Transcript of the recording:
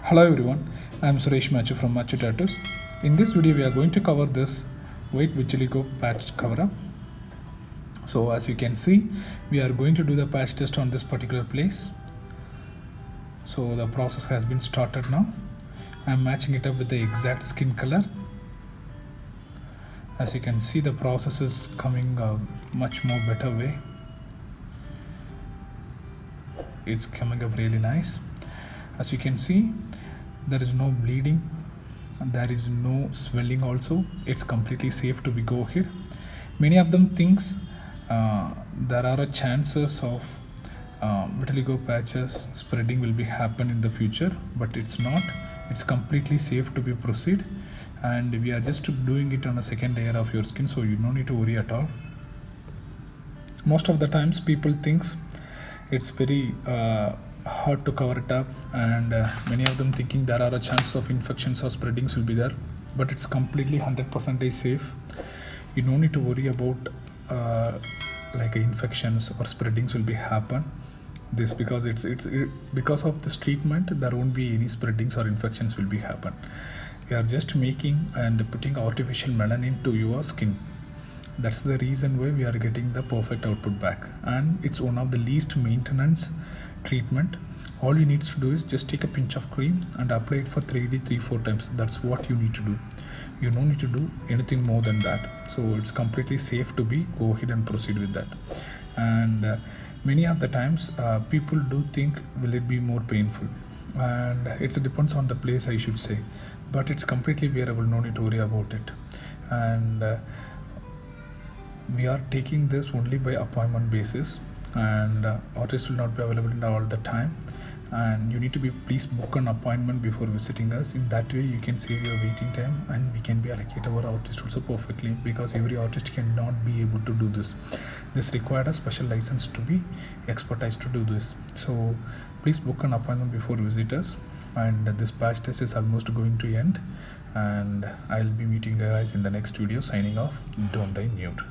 Hello everyone, I am Suresh Machu from Machu Tattoos. In this video we are going to cover this white vitiligo patch cover up. So as you can see, we are going to do the patch test on this particular place. So the process has been started now. I am matching it up with the exact skin color. As you can see, the process is coming much more better way. It's coming up really nice. As you can see, there is no bleeding and there is no swelling also. It's completely safe to be go ahead. Many of them thinks there are chances of vitiligo patches spreading will be happen in the future, but it's not. It's completely safe to be proceed, and we are just doing it on a second layer of your skin, so you don't need to worry at all. Most of the times people thinks it's very hard to cover it up, and many of them thinking there are a chance of infections or spreadings will be there, but it's completely 100% safe. You don't need to worry about like infections or spreadings will be happen. This because because of this treatment there won't be any spreadings or infections will be happen. We are just making and putting artificial melanin to your skin. That's the reason why we are getting the perfect output back, and it's one of the least maintenance treatment. All you need to do is just take a pinch of cream and apply it for 3-4 times. That's what you need to do. You don't need to do anything more than that. So it's completely safe to be go ahead and proceed with that. And many of the times people do think will it be more painful, and it depends on the place, I should say, but it's completely bearable. No need to worry about it. And we are taking this only by appointment basis, and artists will not be available all the time, and you need to be please book an appointment before visiting us. In that way you can save your waiting time, and we can be allocate our artist also perfectly, because every artist cannot be able to do this. This required a special license to be expertise to do this. So please book an appointment before visit us. And this patch test is almost going to end, and I'll be meeting you guys in the next video. Signing off. Don't die nude.